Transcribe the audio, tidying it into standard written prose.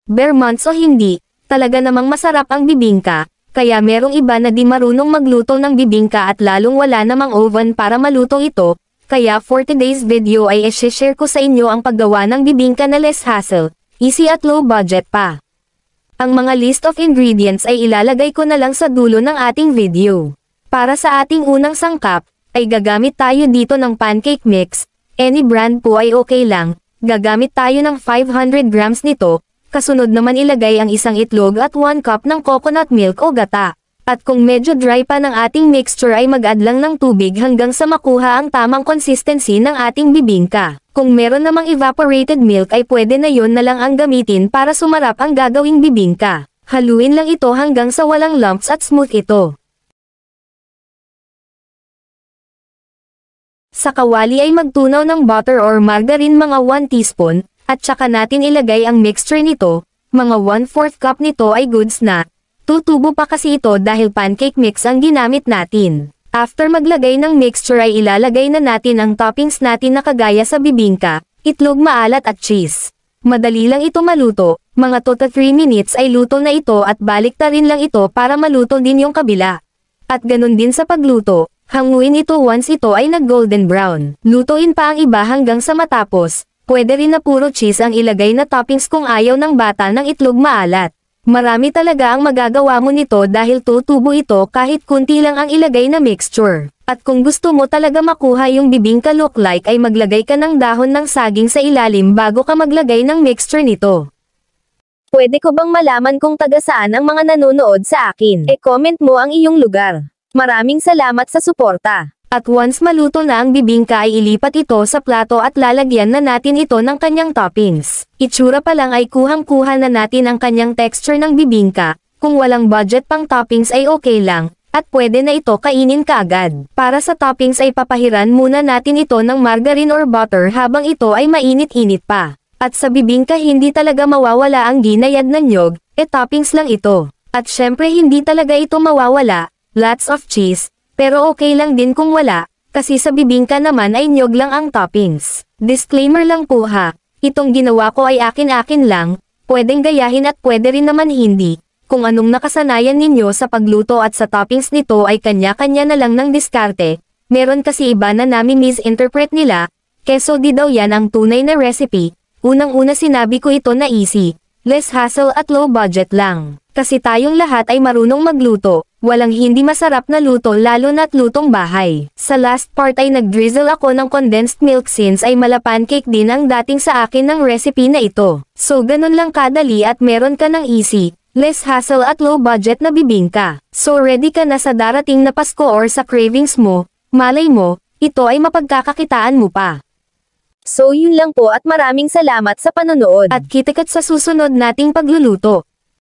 Bare months o hindi, talaga namang masarap ang bibingka, kaya merong iba na di marunong magluto ng bibingka at lalong wala namang oven para maluto ito, kaya for today's video ay i-share ko sa inyo ang paggawa ng bibingka na less hassle, easy at low budget pa. Ang mga list of ingredients ay ilalagay ko na lang sa dulo ng ating video. Para sa ating unang sangkap, ay gagamit tayo dito ng pancake mix, any brand po ay okay lang, gagamit tayo ng 500 grams nito, kasunod naman ilagay ang isang itlog at 1 cup ng coconut milk o gata. At kung medyo dry pa ng ating mixture ay mag-add lang ng tubig hanggang sa makuha ang tamang consistency ng ating bibingka. Kung meron namang evaporated milk ay pwede na yon na lang ang gamitin para sumarap ang gagawing bibingka. Haluin lang ito hanggang sa walang lumps at smooth ito. Sa kawali ay magtunaw ng butter or margarine mga 1 teaspoon, at saka natin ilagay ang mixture nito, mga 1/4 cup nito ay goods na. Tutubo pa kasi ito dahil pancake mix ang ginamit natin. After maglagay ng mixture ay ilalagay na natin ang toppings natin na kagaya sa bibingka, itlog maalat at cheese. Madali lang ito maluto, mga 2 to 3 minutes ay luto na ito at baliktarin lang ito para maluto din yung kabila. At ganun din sa pagluto, hanguin ito once ito ay nag-golden brown. Lutuin pa ang iba hanggang sa matapos. Pwede rin na puro cheese ang ilagay na toppings kung ayaw ng bata ng itlog maalat. Marami talaga ang magagawa mo nito dahil tutubo ito kahit kunti lang ang ilagay na mixture. At kung gusto mo talaga makuha yung bibingka look like ay maglagay ka ng dahon ng saging sa ilalim bago ka maglagay ng mixture nito. Pwede ko bang malaman kung taga saan ang mga nanonood sa akin? E-comment mo ang iyong lugar. Maraming salamat sa suporta. At once maluto na ang bibingka ay ilipat ito sa plato at lalagyan na natin ito ng kanyang toppings. Itsura pa lang ay kuhang-kuha na natin ang kanyang texture ng bibingka, kung walang budget pang toppings ay okay lang, at pwede na ito kainin kaagad. Para sa toppings ay papahiran muna natin ito ng margarine or butter habang ito ay mainit-init pa. At sa bibingka hindi talaga mawawala ang ginayad na niyog, toppings lang ito. At syempre hindi talaga ito mawawala, lots of cheese. Pero okay lang din kung wala, kasi sa bibingka naman ay niyog lang ang toppings. Disclaimer lang po ha, itong ginawa ko ay akin-akin lang, pwedeng gayahin at pwede rin naman hindi. Kung anong nakasanayan ninyo sa pagluto at sa toppings nito ay kanya-kanya na lang ng diskarte, meron kasi iba na nami-misinterpret nila, keso di daw yan ang tunay na recipe, unang-una sinabi ko ito na easy, less hassle at low budget lang. Kasi tayong lahat ay marunong magluto, walang hindi masarap na luto lalo na't lutong bahay. Sa last part ay nag-drizzle ako ng condensed milk since ay mala pancake din ang dating sa akin ng recipe na ito. So ganun lang kadali at meron ka ng easy, less hassle at low budget na bibingka. So ready ka na sa darating na Pasko or sa cravings mo, malay mo, ito ay mapagkakakitaan mo pa. So yun lang po at maraming salamat sa panonood. At kita-kits sa susunod nating pagluluto.